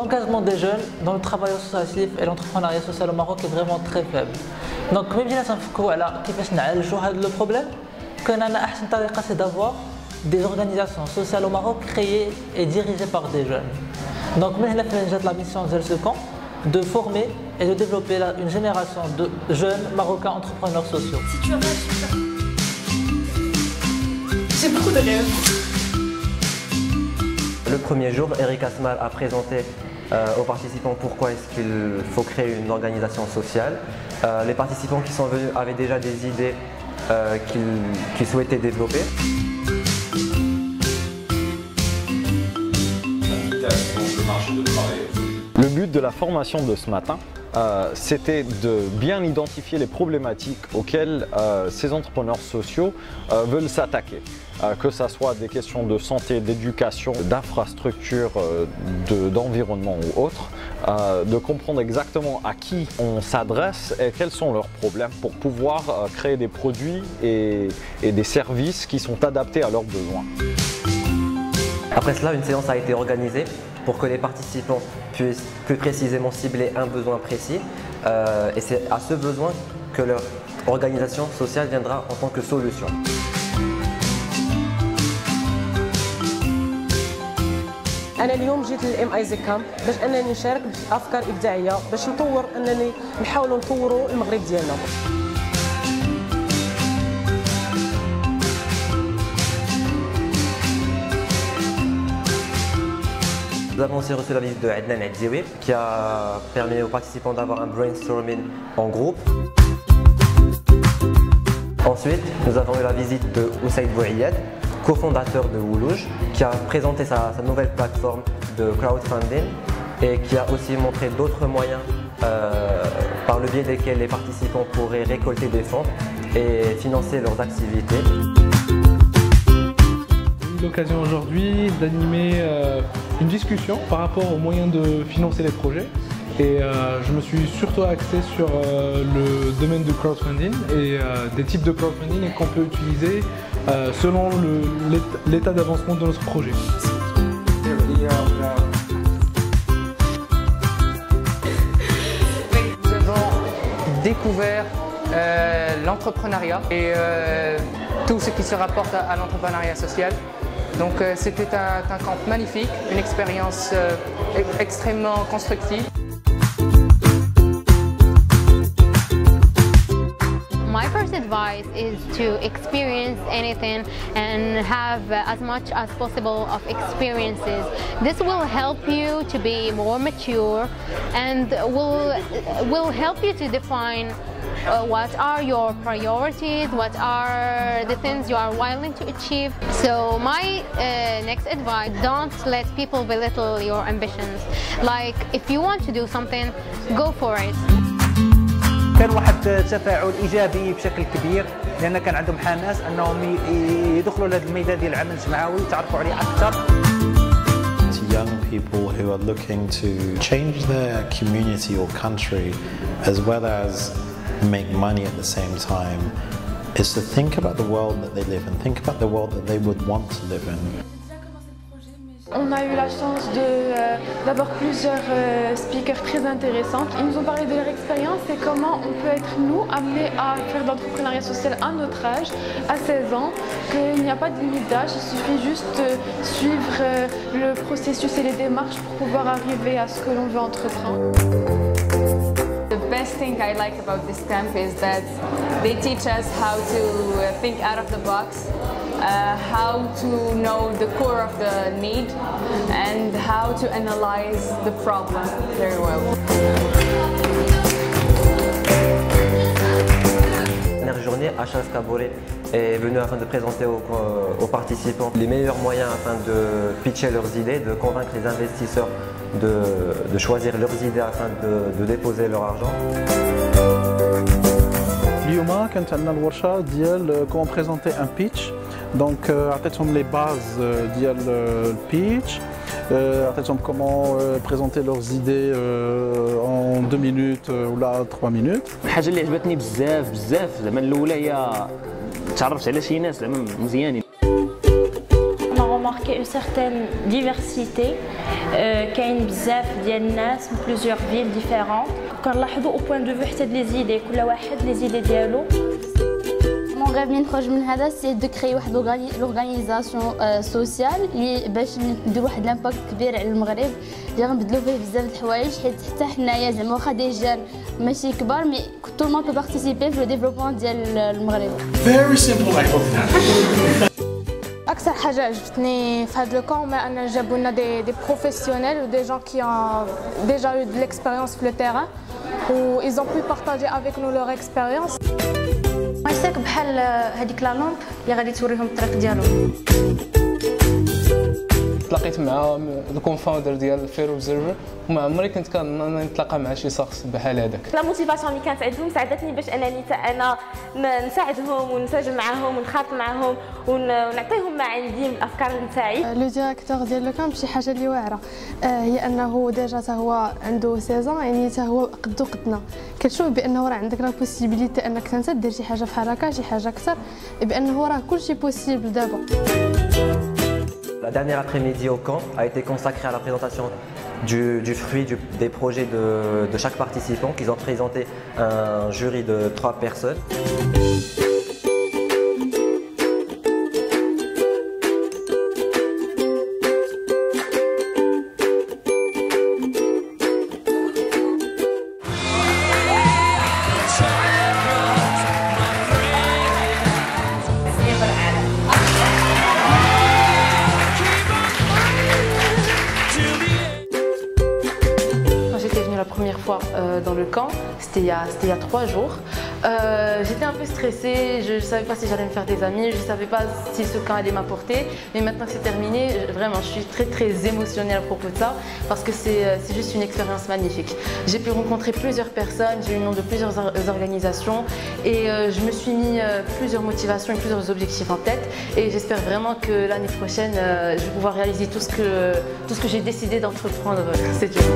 l'engagement des jeunes dans le travail associatif et l'entrepreneuriat social au Maroc est vraiment très faible. Donc, même si nous avons le problème, c'est d'avoir des organisations sociales au Maroc créées et dirigées par des jeunes. Donc, la mission de ce camp de former et de développer une génération de jeunes Marocains entrepreneurs sociaux. Si tu en as, j'ai beaucoup de rêves. Le premier jour, Eric Asmal a présenté aux participants pourquoi est-ce qu'il faut créer une organisation sociale. Les participants qui sont venus avaient déjà des idées qu'ils souhaitaient développer. Le but de la formation de ce matin, c'était de bien identifier les problématiques auxquelles ces entrepreneurs sociaux veulent s'attaquer. Que ce soit des questions de santé, d'éducation, d'infrastructure, d'environnement ou autre, de comprendre exactement à qui on s'adresse et quels sont leurs problèmes pour pouvoir créer des produits et des services qui sont adaptés à leurs besoins. Après cela, une séance a été organisée pour que les participants puissent plus précisément cibler un besoin précis. Et c'est à ce besoin que leur organisation sociale viendra en tant que solution. أنا اليوم جيت للإم آي زي كامب باش أنني نشارك بأفكار إبداعية باش نحاولوا نطوروا المغرب ديالنا. Nous avons aussi reçu la visite de Adnan Adziwi qui a permis aux participants d'avoir un brainstorming en groupe. Ensuite, nous avons eu la visite de Oussaïd Bouayyad, cofondateur de Woulouj, qui a présenté sa nouvelle plateforme de crowdfunding et qui a aussi montré d'autres moyens par le biais desquels les participants pourraient récolter des fonds et financer leurs activités. J'ai eu l'occasion aujourd'hui d'animer une discussion par rapport aux moyens de financer les projets. Et je me suis surtout axé sur le domaine du crowdfunding et des types de crowdfunding qu'on peut utiliser selon l'état d'avancement de notre projet. Nous avons découvert l'entrepreneuriat et tout ce qui se rapporte à l'entrepreneuriat social. Donc c'était un camp magnifique, une expérience extrêmement constructive. My first advice is to experience anything and have as much as possible of experiences. This will help you to be more mature and will help you to define what are your priorities, what are the things you are willing to achieve. So my next advice, don't let people belittle your ambitions. Like if you want to do something, go for it. كان واحد التفاعل ايجابي بشكل كبير لان كان عندهم حماس انهم يدخلوا لهذا الميدان ديال العمل الجمعوي ويتعرفوا عليه اكثر. Young people who are looking to change their community or country as well as make money at the same time is to think about the world that they live in, think about the world that they would want to live in. On a eu la chance d'avoir plusieurs speakers très intéressants. Ils nous ont parlé de leur expérience et comment on peut être nous amenés à faire de l'entrepreneuriat social à notre âge, à 16 ans, qu'il n'y a pas de limite d'âge, il suffit juste de suivre le processus et les démarches pour pouvoir arriver à ce que l'on veut entreprendre. The best thing I like about this camp is that they teach us how to think out of the box, how to know the core of the need, and how to analyze the problem very well. La dernière journée, Achaz Kabouré est venu afin de présenter aux participants les meilleurs moyens afin de pitcher leurs idées, de convaincre les investisseurs de choisir leurs idées afin de déposer leur argent. اليوم كانت عندنا الورشه ديال كون بريزونتي ان بيتش دونك عطيتهم لي باز ديال البيتش عطيتهم كومون بريزونتي لورز ايدي en 2 minutes ولا 3 minutes. الحاجه اللي عجبتني بزاف زعما الاولى هي تعرفت على شي ناس زعما مزيانين. remarqué une certaine diversité. كاين بزاف ديال الناس من plusieurs villes différentes. كنلاحظوا au point de vue حتى les idées كل واحد les idées ديالو. Mon rêve اللي نخرج من هذا c'est de créer واحد l'organisation sociale اللي باش ندير واحد لامباكت كبير على المغرب اللي غنبدلوا فيه بزاف د الحوايج حيت حتى حنايا زعما واخا دي جان ماشي كبار مي tout le monde peut participer في le développement ديال المغرب. Very simple like أكثر حاجة عجبتني في هذا الكون هو أن جابوا لنا دي بروفيسيونيل و دي جون كي ont déjà eu de l'expérience sur le terrain où ils ont pu partager avec nous leur expérience. مايساك بحال هذيك لا لامب اللي غادي توريهم الطريق ديالهم. تلاقيت مع الكونفاوندر ديال فير اوبزيرفر وما عمري كنت كنتلاقى مع شي شخص بحال هذاك. لا موتيفاسيون اللي كانت عندهم ساعدتني باش انني حتى انا نساعدهم ونسجل معاهم ونخاطب معاهم ونعطيهم ما عندي من الافكار نتاعي. لو ديريكتور ديال لو كامب شي حاجه اللي واعره هي انه ديجا حتى هو عنده 16 يعني حتى هو قدو قدنا كتشوف بانه راه عندك لا بوسيبيليتي انك انت دير شي حاجه بحال هكا شي حاجه اكثر بانه راه كلشي بوسيبل دابا. La dernière après-midi au camp a été consacrée à la présentation du fruit des projets de chaque participant, qu'ils ont présenté un jury de 3 personnes. La première fois dans le camp, c'était il y a 3 jours. J'étais un peu stressée, je ne savais pas si j'allais me faire des amis, je ne savais pas si ce camp allait m'apporter. Mais maintenant que c'est terminé, vraiment, je suis très émotionnelle à propos de ça parce que c'est juste une expérience magnifique. J'ai pu rencontrer plusieurs personnes, j'ai eu le nom de plusieurs organisations et je me suis mis plusieurs motivations et plusieurs objectifs en tête. Et j'espère vraiment que l'année prochaine, je vais pouvoir réaliser tout ce que j'ai décidé d'entreprendre. C'est Dieu.